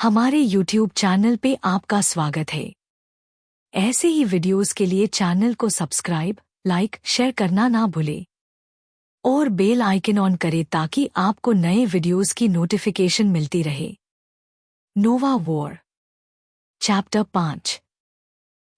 हमारे YouTube channel पे आपका स्वागत है। ऐसे ही वीडियोस के लिए चैनल को सब्सक्राइब, लाइक, शेयर करना ना भूलें और बेल आइकन ऑन करें ताकि आपको नए वीडियोस की नोटिफिकेशन मिलती रहे। नोवा वॉर चैप्टर 5।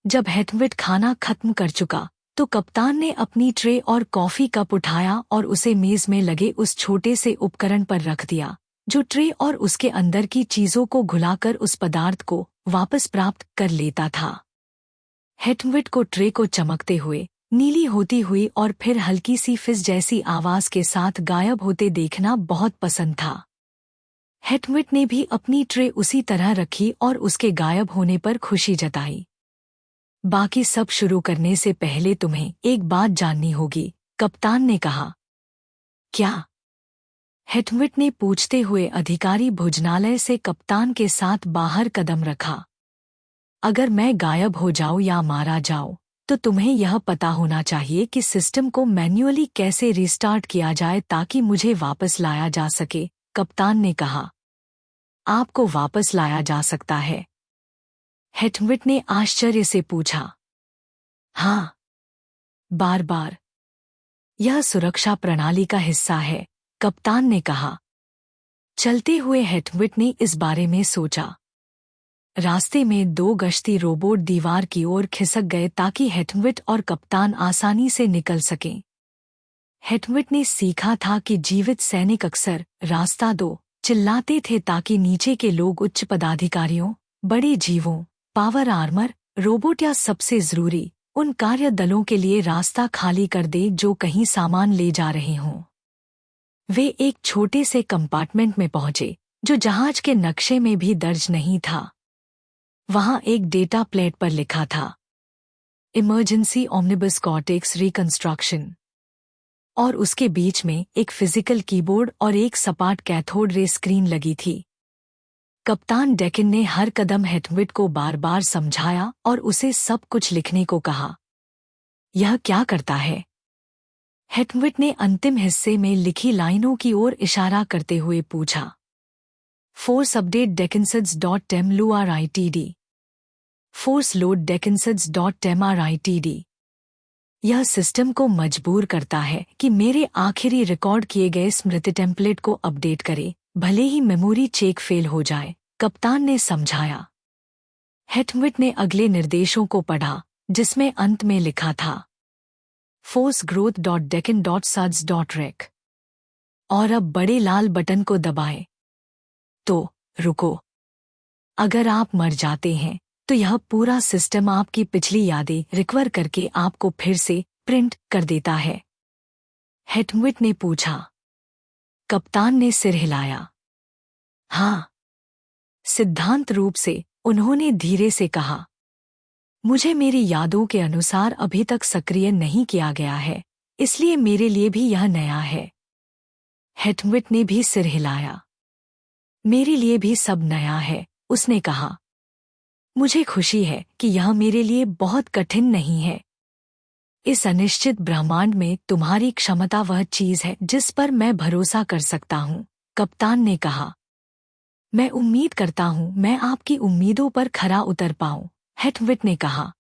जब हेटविट खाना खत्म कर चुका तो कप्तान ने अपनी ट्रे और कॉफी कप उठाया और उसे मेज में लगे उस छोटे से उपकरण पर रख दिया जो ट्रे और उसके अंदर की चीजों को घुलाकर उस पदार्थ को वापस प्राप्त कर लेता था। हेटविट को ट्रे को चमकते हुए, नीली होती हुई और फिर हल्की सी फिस जैसी आवाज के साथ गायब होते देखना बहुत पसंद था। हेटविट ने भी अपनी ट्रे उसी तरह रखी और उसके गायब होने पर खुशी जताई। बाकी सब शुरू करने से पहले तुम्हें एक बात जाननी होगी, कप्तान ने कहा। क्या? हेटविट ने पूछते हुए अधिकारी भोजनालय से कप्तान के साथ बाहर कदम रखा। अगर मैं गायब हो जाऊं या मारा जाऊं, तो तुम्हें यह पता होना चाहिए कि सिस्टम को मैन्युअली कैसे रिस्टार्ट किया जाए ताकि मुझे वापस लाया जा सके, कप्तान ने कहा। आपको वापस लाया जा सकता है? हेटविट ने आश्चर्य से पूछा। हाँ, बार बार। यह सुरक्षा प्रणाली का हिस्सा है, कप्तान ने कहा। चलते हुए हेटविट ने इस बारे में सोचा। रास्ते में 2 गश्ती रोबोट दीवार की ओर खिसक गए ताकि हेटविट और कप्तान आसानी से निकल सकें। हेटविट ने सीखा था कि जीवित सैनिक अक्सर रास्ता दो चिल्लाते थे ताकि नीचे के लोग उच्च पदाधिकारियों, बड़े जीवों, पावर आर्मर, रोबोट या सबसे जरूरी उन कार्य दलों के लिए रास्ता खाली कर दे जो कहीं सामान ले जा रहे हों। वे एक छोटे से कंपार्टमेंट में पहुंचे जो जहाज के नक्शे में भी दर्ज नहीं था। वहां एक डेटा प्लेट पर लिखा था, इमरजेंसी ओमनिबस कॉर्टेक्स रिकंस्ट्रक्शन, और उसके बीच में एक फिजिकल कीबोर्ड और एक सपाट कैथोड रे स्क्रीन लगी थी। कप्तान डेकिन ने हर कदम हेटविट को बार बार समझाया और उसे सब कुछ लिखने को कहा। यह क्या करता है? हेटविट ने अंतिम हिस्से में लिखी लाइनों की ओर इशारा करते हुए पूछा। फोर्स अपडेट डेकिन्सड्स.mluritd, फोर्स लोड डेकिन्सड्स.mritd। यह सिस्टम को मजबूर करता है कि मेरे आखिरी रिकॉर्ड किए गए स्मृति टेम्पलेट को अपडेट करे, भले ही मेमोरी चेक फेल हो जाए, कप्तान ने समझाया। हेटविट ने अगले निर्देशों को पढ़ा जिसमें अंत में लिखा था, forcegrowth.deccan.suds.rec, और अब बड़े लाल बटन को दबाएं। तो रुको, अगर आप मर जाते हैं तो यह पूरा सिस्टम आपकी पिछली यादें रिकवर करके आपको फिर से प्रिंट कर देता है। हेटविट ने पूछा। कप्तान ने सिर हिलाया। हाँ, सिद्धांत रूप से, उन्होंने धीरे से कहा। मुझे मेरी यादों के अनुसार अभी तक सक्रिय नहीं किया गया है, इसलिए मेरे लिए भी यह नया है। हेटविट ने भी सिर हिलाया। मेरे लिए भी सब नया है, उसने कहा। मुझे खुशी है कि यह मेरे लिए बहुत कठिन नहीं है। इस अनिश्चित ब्रह्मांड में तुम्हारी क्षमता वह चीज है जिस पर मैं भरोसा कर सकता हूँ, कप्तान ने कहा। मैं उम्मीद करता हूँ मैं आपकी उम्मीदों पर खरा उतर पाऊँ, हेटविट ने कहा।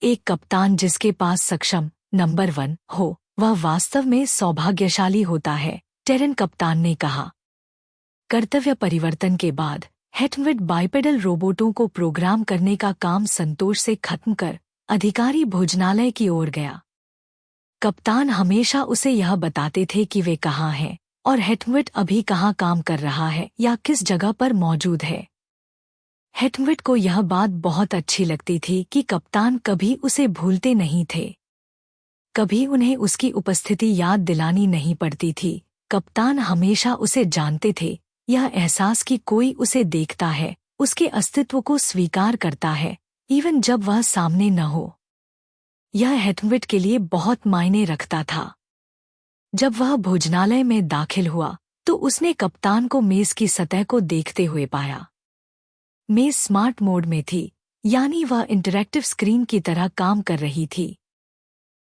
एक कप्तान जिसके पास सक्षम नंबर 1 हो, वह वास्तव में सौभाग्यशाली होता है, टेरन कप्तान ने कहा। कर्तव्य परिवर्तन के बाद हेटविट बाइपेडल रोबोटों को प्रोग्राम करने का काम संतोष से खत्म कर अधिकारी भोजनालय की ओर गया। कप्तान हमेशा उसे यह बताते थे कि वे कहाँ हैं और हेटविट अभी कहाँ काम कर रहा है या किस जगह पर मौजूद है। हेटविट को यह बात बहुत अच्छी लगती थी कि कप्तान कभी उसे भूलते नहीं थे। कभी उन्हें उसकी उपस्थिति याद दिलानी नहीं पड़ती थी। कप्तान हमेशा उसे जानते थे। यह एहसास कि कोई उसे देखता है, उसके अस्तित्व को स्वीकार करता है, इवन जब वह सामने न हो। यह हेटविट के लिए बहुत मायने रखता था। जब वह भोजनालय में दाखिल हुआ तो उसने कप्तान को मेज की सतह को देखते हुए पाया। मेज स्मार्ट मोड में थी, यानी वह इंटरैक्टिव स्क्रीन की तरह काम कर रही थी।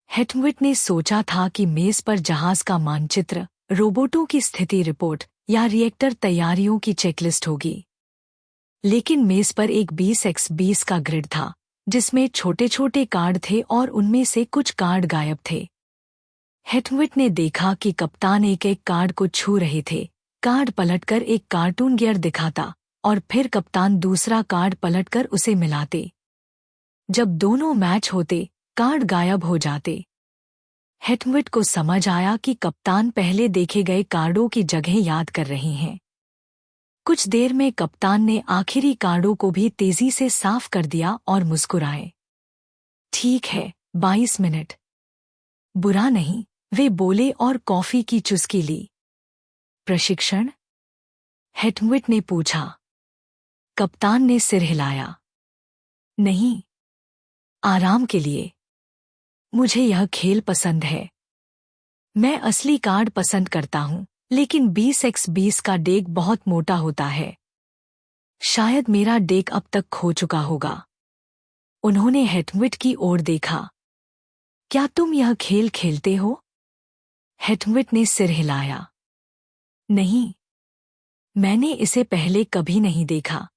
हेटविट ने सोचा था कि मेज पर जहाज का मानचित्र, रोबोटों की स्थिति रिपोर्ट या रिएक्टर तैयारियों की चेकलिस्ट होगी। लेकिन मेज पर एक 20x20 का ग्रिड था, जिसमें छोटे छोटे कार्ड थे और उनमें से कुछ कार्ड गायब थे। हेटविट ने देखा कि कप्तान एक एक कार्ड को छू रहे थे। कार्ड पलटकर एक कार्टून गियर दिखाता और फिर कप्तान दूसरा कार्ड पलटकर उसे मिलाते। जब दोनों मैच होते, कार्ड गायब हो जाते। हेटविट को समझ आया कि कप्तान पहले देखे गए कार्डों की जगह याद कर रहे हैं। कुछ देर में कप्तान ने आखिरी कार्डों को भी तेजी से साफ कर दिया और मुस्कुराए। ठीक है, 22 मिनट। बुरा नहीं, वे बोले और कॉफी की चुस्की ली। प्रशिक्षण? हेटविट ने पूछा। कप्तान ने सिर हिलाया। नहीं, आराम के लिए। मुझे यह खेल पसंद है। मैं असली कार्ड पसंद करता हूं, लेकिन 20x20 का डेक बहुत मोटा होता है। शायद मेरा डेक अब तक खो चुका होगा। उन्होंने हेटविट की ओर देखा। क्या तुम यह खेल खेलते हो? हेटविट ने सिर हिलाया। नहीं, मैंने इसे पहले कभी नहीं देखा।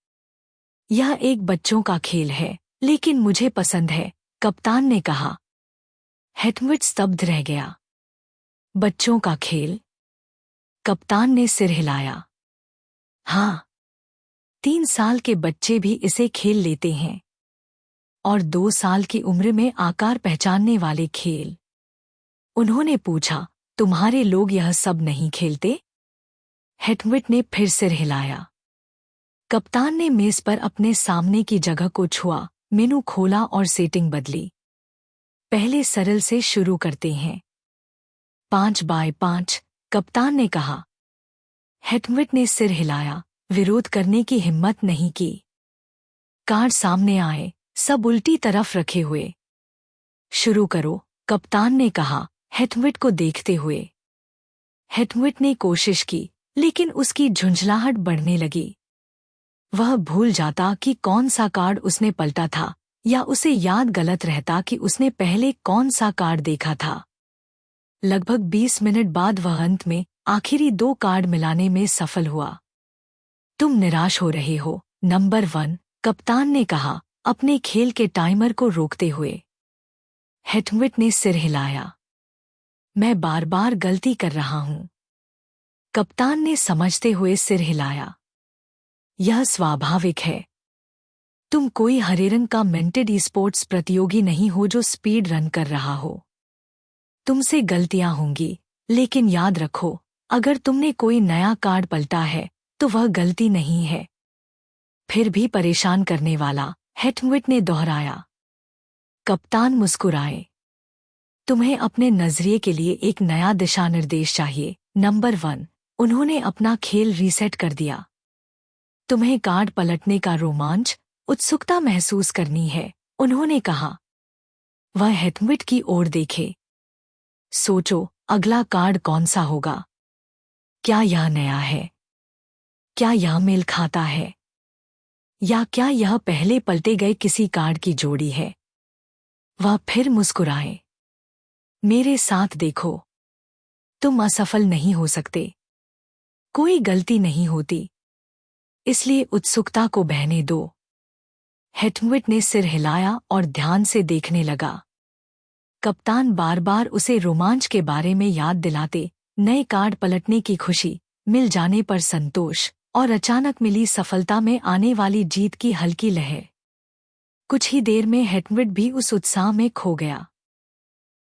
यह एक बच्चों का खेल है, लेकिन मुझे पसंद है, कप्तान ने कहा। हेटविट स्तब्ध रह गया। बच्चों का खेल? कप्तान ने सिर हिलाया। हाँ, 3 साल के बच्चे भी इसे खेल लेते हैं। और 2 साल की उम्र में आकार पहचानने वाले खेल। उन्होंने पूछा, तुम्हारे लोग यह सब नहीं खेलते? हेटविट ने फिर सिर हिलाया। कप्तान ने मेज पर अपने सामने की जगह को छुआ, मेनू खोला और सेटिंग बदली। पहले सरल से शुरू करते हैं। 5x5, कप्तान ने कहा। हेटविट ने सिर हिलाया, विरोध करने की हिम्मत नहीं की। कार्ड सामने आए, सब उल्टी तरफ रखे हुए। शुरू करो, कप्तान ने कहा, हेटविट को देखते हुए। हेटविट ने कोशिश की, लेकिन उसकी झुंझलाहट बढ़ने लगी। वह भूल जाता कि कौन सा कार्ड उसने पलटा था, या उसे याद गलत रहता कि उसने पहले कौन सा कार्ड देखा था। लगभग 20 मिनट बाद वह अंत में आखिरी 2 कार्ड मिलाने में सफल हुआ। तुम निराश हो रहे हो, नंबर 1, कप्तान ने कहा, अपने खेल के टाइमर को रोकते हुए। हेटविट ने सिर हिलाया। मैं बार बार गलती कर रहा हूं। कप्तान ने समझते हुए सिर हिलाया। यह स्वाभाविक है। तुम कोई हरे रंग का मेंटेड स्पोर्ट्स प्रतियोगी नहीं हो जो स्पीड रन कर रहा हो। तुमसे गलतियां होंगी, लेकिन याद रखो, अगर तुमने कोई नया कार्ड पलटा है, तो वह गलती नहीं है। फिर भी परेशान करने वाला, हेटविट ने दोहराया। कप्तान मुस्कुराए। तुम्हें अपने नजरिए के लिए एक नया दिशानिर्देश चाहिए, नंबर 1, उन्होंने अपना खेल रीसेट कर दिया। तुम्हें कार्ड पलटने का रोमांच, उत्सुकता महसूस करनी है, उन्होंने कहा। वह हेटविट की ओर देखे। सोचो, अगला कार्ड कौन सा होगा? क्या यह नया है? क्या यह मेल खाता है? या क्या यह पहले पलटे गए किसी कार्ड की जोड़ी है? वह फिर मुस्कुराए। मेरे साथ देखो। तुम असफल नहीं हो सकते। कोई गलती नहीं होती। इसलिए उत्सुकता को बहने दो। हेटविट ने सिर हिलाया और ध्यान से देखने लगा। कप्तान बार बार उसे रोमांच के बारे में याद दिलाते, नए कार्ड पलटने की खुशी, मिल जाने पर संतोष, और अचानक मिली सफलता में आने वाली जीत की हल्की लहर। कुछ ही देर में हेटविट भी उस उत्साह में खो गया।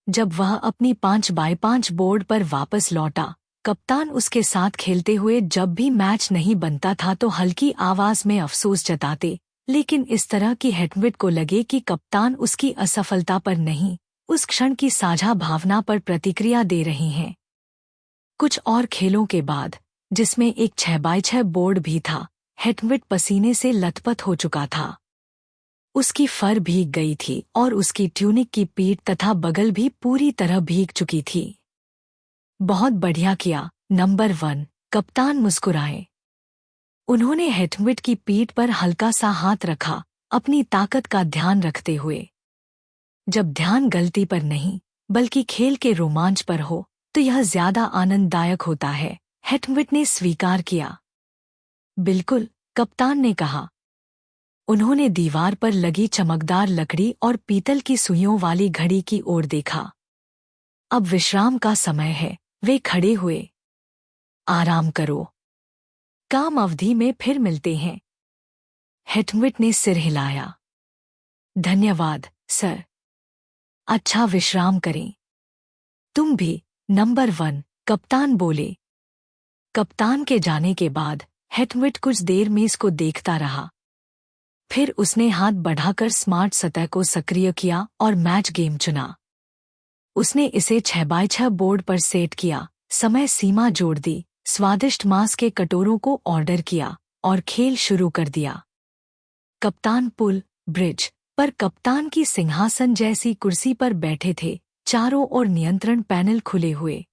जब वह अपनी 5x5 बोर्ड पर वापस लौटा, कप्तान उसके साथ खेलते हुए जब भी मैच नहीं बनता था तो हल्की आवाज में अफसोस जताते, लेकिन इस तरह कि हेटविट को लगे कि कप्तान उसकी असफलता पर नहीं, उस क्षण की साझा भावना पर प्रतिक्रिया दे रहे हैं। कुछ और खेलों के बाद, जिसमें एक 6x6 बोर्ड भी था, हेटविट पसीने से लथपथ हो चुका था। उसकी फर भीग गई थी और उसकी ट्यूनिक की पीठ तथा बगल भी पूरी तरह भीग चुकी थी। बहुत बढ़िया किया, नंबर 1, कप्तान मुस्कुराए। उन्होंने हेटविट की पीठ पर हल्का सा हाथ रखा, अपनी ताकत का ध्यान रखते हुए। जब ध्यान गलती पर नहीं, बल्कि खेल के रोमांच पर हो, तो यह ज्यादा आनंददायक होता है, हेटविट ने स्वीकार किया। बिल्कुल, कप्तान ने कहा। उन्होंने दीवार पर लगी चमकदार लकड़ी और पीतल की सुइयों वाली घड़ी की ओर देखा। अब विश्राम का समय है, वे खड़े हुए। आराम करो, काम अवधि में फिर मिलते हैं। हेटविट ने सिर हिलाया। धन्यवाद सर। अच्छा विश्राम करें। तुम भी। नंबर 1, कप्तान बोले। कप्तान के जाने के बाद हेटविट कुछ देर मेज को देखता रहा। फिर उसने हाथ बढ़ाकर स्मार्ट सतह को सक्रिय किया और मैच गेम चुना। उसने इसे 6x6 बोर्ड पर सेट किया, समय सीमा जोड़ दी, स्वादिष्ट मांस के कटोरों को ऑर्डर किया और खेल शुरू कर दिया। कप्तान पुल ब्रिज पर कप्तान की सिंहासन जैसी कुर्सी पर बैठे थे, चारों ओर नियंत्रण पैनल खुले हुए।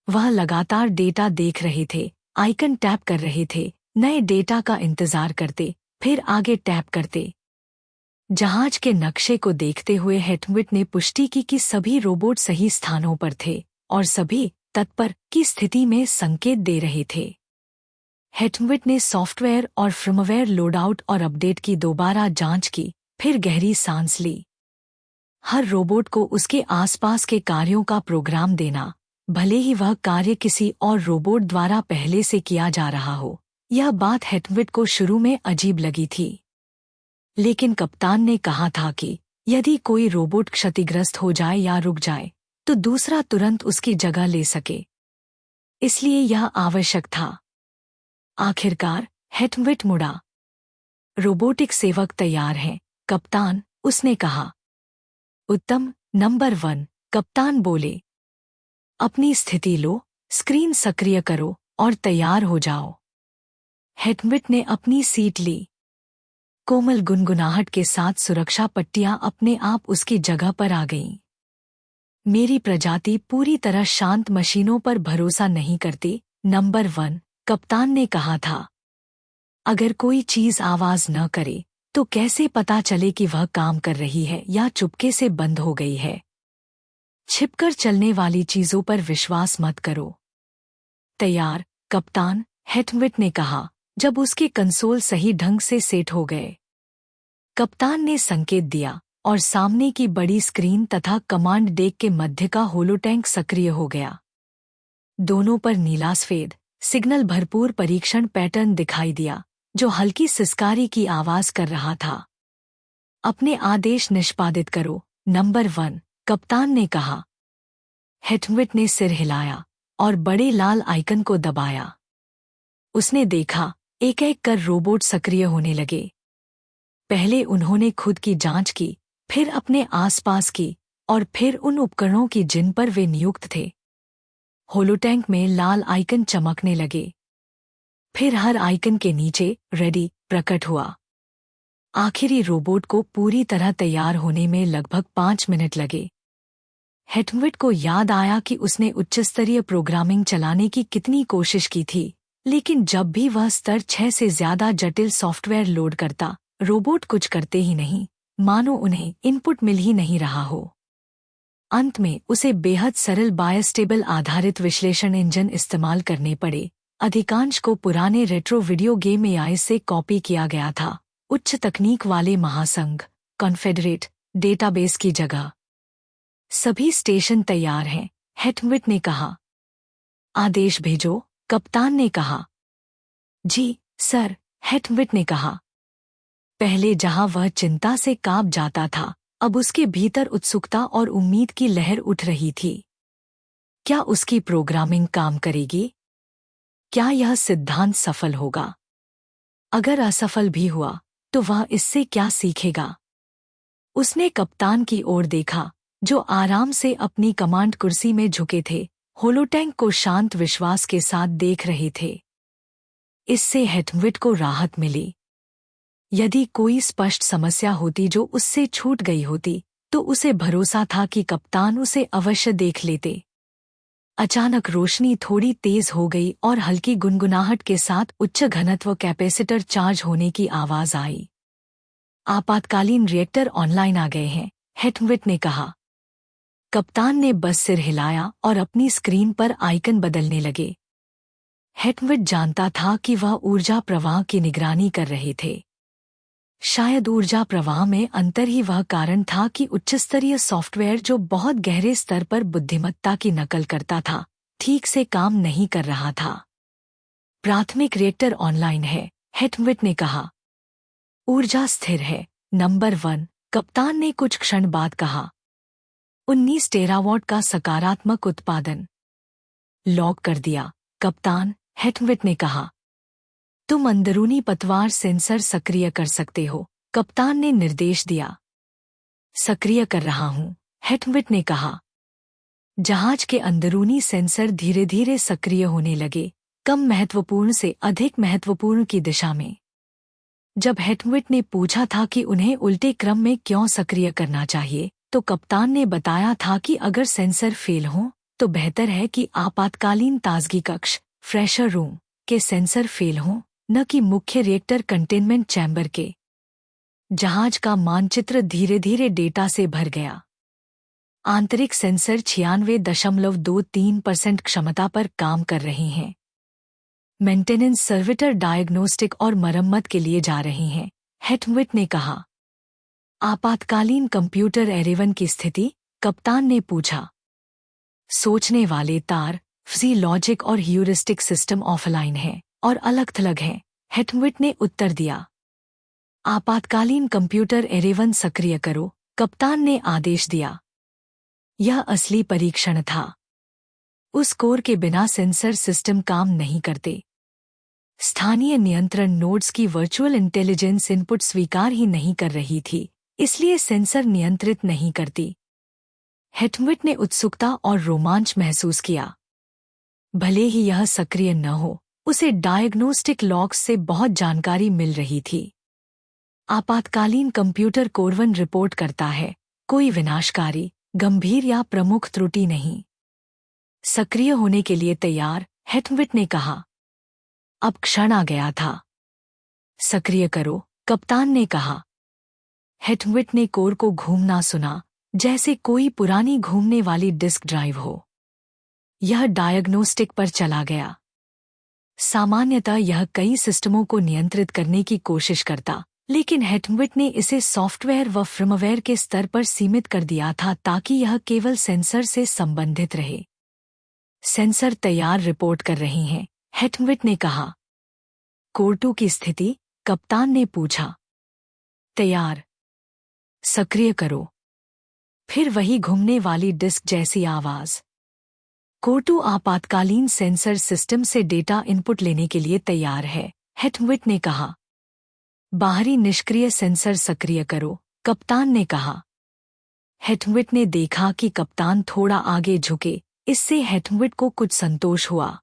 वह लगातार डेटा देख रहे थे, आइकन टैप कर रहे थे, नए डेटा का इंतजार करते, फिर आगे टैप करते। जहाज के नक्शे को देखते हुए हेटविट ने पुष्टि की कि सभी रोबोट सही स्थानों पर थे और सभी तत्पर की स्थिति में संकेत दे रहे थे। हेटविट ने सॉफ्टवेयर और फर्मवेयर लोडआउट और अपडेट की दोबारा जांच की, फिर गहरी सांस ली। हर रोबोट को उसके आसपास के कार्यों का प्रोग्राम देना, भले ही वह कार्य किसी और रोबोट द्वारा पहले से किया जा रहा हो। यह बात हेटविट को शुरू में अजीब लगी थी, लेकिन कप्तान ने कहा था कि यदि कोई रोबोट क्षतिग्रस्त हो जाए या रुक जाए, तो दूसरा तुरंत उसकी जगह ले सके। इसलिए यह आवश्यक था। आखिरकार हेटविट मुड़ा। रोबोटिक सेवक तैयार हैं, कप्तान, उसने कहा। उत्तम। नंबर 1, कप्तान बोले। अपनी स्थिति लो, स्क्रीन सक्रिय करो और तैयार हो जाओ। हेटविट ने अपनी सीट ली। कोमल गुनगुनाहट के साथ सुरक्षा पट्टियां अपने आप उसकी जगह पर आ गईं। मेरी प्रजाति पूरी तरह शांत मशीनों पर भरोसा नहीं करती, नंबर 1, कप्तान ने कहा था। अगर कोई चीज आवाज न करे तो कैसे पता चले कि वह काम कर रही है या चुपके से बंद हो गई है? छिपकर चलने वाली चीजों पर विश्वास मत करो। तैयार, कप्तान, हेटविट ने कहा, जब उसके कंसोल सही ढंग से सेट हो गए। कप्तान ने संकेत दिया और सामने की बड़ी स्क्रीन तथा कमांड डेक के मध्य का होलोटैंक सक्रिय हो गया। दोनों पर नीला सफेद सिग्नल भरपूर परीक्षण पैटर्न दिखाई दिया, जो हल्की सिसकारी की आवाज कर रहा था। अपने आदेश निष्पादित करो, नंबर 1, कप्तान ने कहा। हेटविट ने सिर हिलाया और बड़े लाल आइकन को दबाया। उसने देखा, एक एक कर रोबोट सक्रिय होने लगे। पहले उन्होंने खुद की जांच की, फिर अपने आसपास की, और फिर उन उपकरणों की जिन पर वे नियुक्त थे। होलोटैंक में लाल आइकन चमकने लगे। फिर हर आइकन के नीचे रेडी प्रकट हुआ। आखिरी रोबोट को पूरी तरह तैयार होने में लगभग 5 मिनट लगे। हेटविट को याद आया कि उसने उच्चस्तरीय प्रोग्रामिंग चलाने की कितनी कोशिश की थी, लेकिन जब भी वह स्तर 6 से ज्यादा जटिल सॉफ्टवेयर लोड करता, रोबोट कुछ करते ही नहीं, मानो उन्हें इनपुट मिल ही नहीं रहा हो। अंत में उसे बेहद सरल बायस्टेबल आधारित विश्लेषण इंजन इस्तेमाल करने पड़े। अधिकांश को पुराने रेट्रो वीडियो गेम एआई से कॉपी किया गया था, उच्च तकनीक वाले महासंघ कॉन्फेडरेट डेटाबेस की जगह। सभी स्टेशन तैयार हैं, हेटविट ने कहा। आदेश भेजो, कप्तान ने कहा। जी सर, हेटविट ने कहा। पहले जहां वह चिंता से कांप जाता था, अब उसके भीतर उत्सुकता और उम्मीद की लहर उठ रही थी। क्या उसकी प्रोग्रामिंग काम करेगी? क्या यह सिद्धांत सफल होगा? अगर असफल भी हुआ, तो वह इससे क्या सीखेगा? उसने कप्तान की ओर देखा, जो आराम से अपनी कमांड कुर्सी में झुके थे, होलोटैंक को शांत विश्वास के साथ देख रहे थे। इससे हेटविट को राहत मिली। यदि कोई स्पष्ट समस्या होती जो उससे छूट गई होती, तो उसे भरोसा था कि कप्तान उसे अवश्य देख लेते। अचानक रोशनी थोड़ी तेज हो गई और हल्की गुनगुनाहट के साथ उच्च घनत्व कैपेसिटर चार्ज होने की आवाज आई। आपातकालीन रिएक्टर ऑनलाइन आ गए हैं, हेटविट ने कहा। कप्तान ने बस सिर हिलाया और अपनी स्क्रीन पर आइकन बदलने लगे। हेटविट जानता था कि वह ऊर्जा प्रवाह की निगरानी कर रहे थे। शायद ऊर्जा प्रवाह में अंतर ही वह कारण था कि उच्चस्तरीय सॉफ्टवेयर जो बहुत गहरे स्तर पर बुद्धिमत्ता की नकल करता था, ठीक से काम नहीं कर रहा था। प्राथमिक रिएक्टर ऑनलाइन है, हेटविट ने कहा। ऊर्जा स्थिर है। नंबर 1, कप्तान ने कुछ क्षण बाद कहा। 19 टेरावाट का सकारात्मक उत्पादन। लॉक कर दिया, कप्तान, हेटविट ने कहा। तुम अंदरूनी पतवार सेंसर सक्रिय कर सकते हो, कप्तान ने निर्देश दिया। सक्रिय कर रहा हूं, हेटविट ने कहा। जहाज के अंदरूनी सेंसर धीरे धीरे सक्रिय होने लगे, कम महत्वपूर्ण से अधिक महत्वपूर्ण की दिशा में। जब हेटविट ने पूछा था कि उन्हें उल्टे क्रम में क्यों सक्रिय करना चाहिए, तो कप्तान ने बताया था कि अगर सेंसर फेल हों, तो बेहतर है कि आपातकालीन ताजगी कक्ष, फ्रेशर रूम, के सेंसर फेल हों, न कि मुख्य रिएक्टर कंटेनमेंट चैम्बर के। जहाज का मानचित्र धीरे धीरे डेटा से भर गया। आंतरिक सेंसर 96.23% क्षमता पर काम कर रहे हैं। मेंटेनेंस सर्विटर डायग्नोस्टिक और मरम्मत के लिए जा रहे हैं, हेटविट ने कहा। आपातकालीन कंप्यूटर एरेवन की स्थिति, कप्तान ने पूछा। सोचने वाले तार, फजी लॉजिक और ह्यूरिस्टिक सिस्टम ऑफलाइन है और अलग थलग हैं, हेटविट ने उत्तर दिया। आपातकालीन कंप्यूटर एरेवन सक्रिय करो, कप्तान ने आदेश दिया। यह असली परीक्षण था। उस कोर के बिना सेंसर सिस्टम काम नहीं करते। स्थानीय नियंत्रण नोड्स की वर्चुअल इंटेलिजेंस इनपुट स्वीकार ही नहीं कर रही थी, इसलिए सेंसर नियंत्रित नहीं करती। हेटविट ने उत्सुकता और रोमांच महसूस किया। भले ही यह सक्रिय न हो, उसे डायग्नोस्टिक लॉग्स से बहुत जानकारी मिल रही थी। आपातकालीन कंप्यूटर कोरवन रिपोर्ट करता है, कोई विनाशकारी, गंभीर या प्रमुख त्रुटि नहीं। सक्रिय होने के लिए तैयार, हेटविट ने कहा। अब क्षण आ गया था। सक्रिय करो, कप्तान ने कहा। हेटविट ने कोर को घूमना सुना, जैसे कोई पुरानी घूमने वाली डिस्क ड्राइव हो। यह डायग्नोस्टिक पर चला गया। सामान्यतः यह कई सिस्टमों को नियंत्रित करने की कोशिश करता, लेकिन हेटविट ने इसे सॉफ्टवेयर व फर्मवेयर के स्तर पर सीमित कर दिया था ताकि यह केवल सेंसर से संबंधित रहे। सेंसर तैयार रिपोर्ट कर रही हैं, हेटविट ने कहा। कोर 2 की स्थिति, कप्तान ने पूछा। तैयार। सक्रिय करो। फिर वही घूमने वाली डिस्क जैसी आवाज। कोर 2 आपातकालीन सेंसर सिस्टम से डेटा इनपुट लेने के लिए तैयार है, हेटविट ने कहा। बाहरी निष्क्रिय सेंसर सक्रिय करो, कप्तान ने कहा। हेटविट ने देखा कि कप्तान थोड़ा आगे झुके, इससे हेटविट को कुछ संतोष हुआ।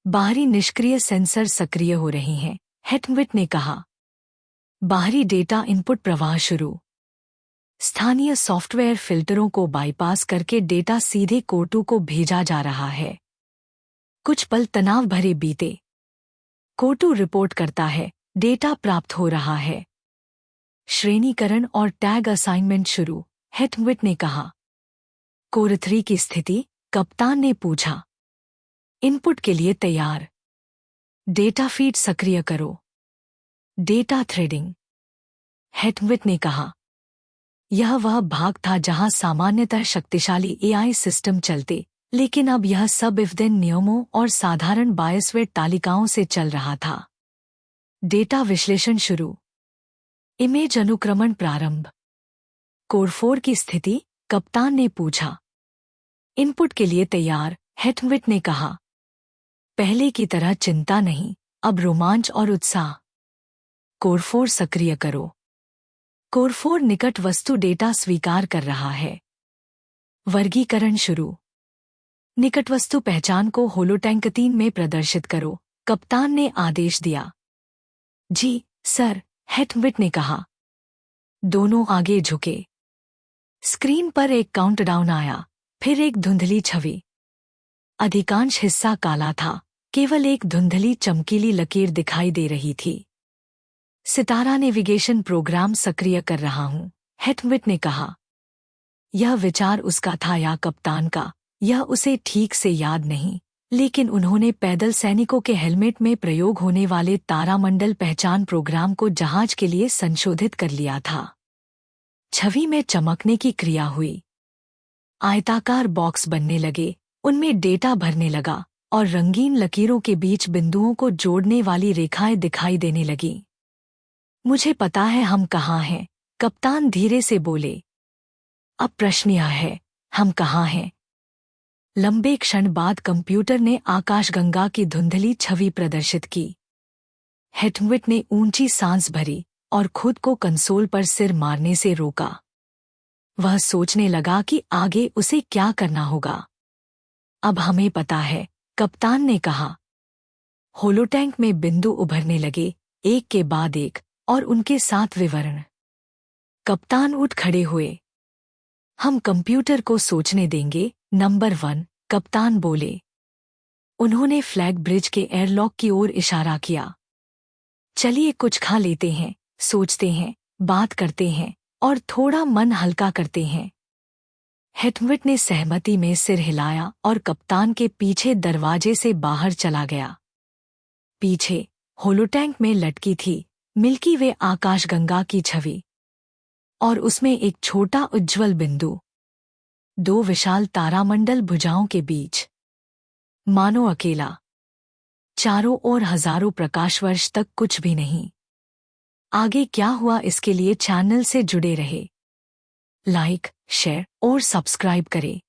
बाहरी निष्क्रिय सेंसर सक्रिय हो रही हैं, हेटविट ने कहा। बाहरी डेटा इनपुट प्रवाह शुरू। स्थानीय सॉफ्टवेयर फिल्टरों को बाईपास करके डेटा सीधे कोर 2 को भेजा जा रहा है। कुछ पल तनाव भरे बीते। कोर 2 रिपोर्ट करता है, डेटा प्राप्त हो रहा है। श्रेणीकरण और टैग असाइनमेंट शुरू, हेटविट ने कहा। कोर 3 की स्थिति, कप्तान ने पूछा। इनपुट के लिए तैयार। डेटा फीड सक्रिय करो। डेटा थ्रेडिंग, हेटविट ने कहा। यह वह भाग था जहां सामान्यतः शक्तिशाली एआई सिस्टम चलते, लेकिन अब यह सब इफ देन नियमों और साधारण बायसवेट तालिकाओं से चल रहा था। डेटा विश्लेषण शुरू। इमेज अनुक्रमण प्रारंभ। कोर 4 की स्थिति, कप्तान ने पूछा। इनपुट के लिए तैयार, हेटविट ने कहा। पहले की तरह चिंता नहीं, अब रोमांच और उत्साह। कोर 4 सक्रिय करो। कोर 4 निकट वस्तु डेटा स्वीकार कर रहा है। वर्गीकरण शुरू। निकट वस्तु पहचान को होलोटैंक 3 में प्रदर्शित करो, कप्तान ने आदेश दिया। जी, सर, हेटविट ने कहा। दोनों आगे झुके। स्क्रीन पर एक काउंटडाउन आया, फिर एक धुंधली छवि। अधिकांश हिस्सा काला था, केवल एक धुंधली चमकीली लकीर दिखाई दे रही थी। सितारा नेविगेशन प्रोग्राम सक्रिय कर रहा हूं, हेटविट ने कहा। यह विचार उसका था या कप्तान का, यह उसे ठीक से याद नहीं, लेकिन उन्होंने पैदल सैनिकों के हेलमेट में प्रयोग होने वाले तारामंडल पहचान प्रोग्राम को जहाज के लिए संशोधित कर लिया था। छवि में चमकने की क्रिया हुई। आयताकार बॉक्स बनने लगे, उनमें डेटा भरने लगा और रंगीन लकीरों के बीच बिंदुओं को जोड़ने वाली रेखाएं दिखाई देने लगीं। मुझे पता है हम कहाँ हैं, कप्तान धीरे से बोले। अब प्रश्न यह है, हम कहाँ हैं? लंबे क्षण बाद कंप्यूटर ने आकाशगंगा की धुंधली छवि प्रदर्शित की। हेटविट ने ऊंची सांस भरी और खुद को कंसोल पर सिर मारने से रोका। वह सोचने लगा कि आगे उसे क्या करना होगा। अब हमें पता है, कप्तान ने कहा। होलोटैंक में बिंदु उभरने लगे, एक के बाद एक, और उनके साथ विवरण। कप्तान उठ खड़े हुए। हम कंप्यूटर को सोचने देंगे। नंबर 1, कप्तान बोले। उन्होंने फ्लैग ब्रिज के एयरलॉक की ओर इशारा किया। चलिए कुछ खा लेते हैं, सोचते हैं, बात करते हैं और थोड़ा मन हल्का करते हैं। हेटविट ने सहमति में सिर हिलाया और कप्तान के पीछे दरवाजे से बाहर चला गया। पीछे होलोटैंक में लटकी थी मिल्की वे आकाशगंगा की छवि, और उसमें एक छोटा उज्ज्वल बिंदु, 2 विशाल तारामंडल भुजाओं के बीच, मानो अकेला। चारों ओर हजारों प्रकाश वर्ष तक कुछ भी नहीं। आगे क्या हुआ इसके लिए चैनल से जुड़े रहे। लाइक, शेयर और सब्सक्राइब करें।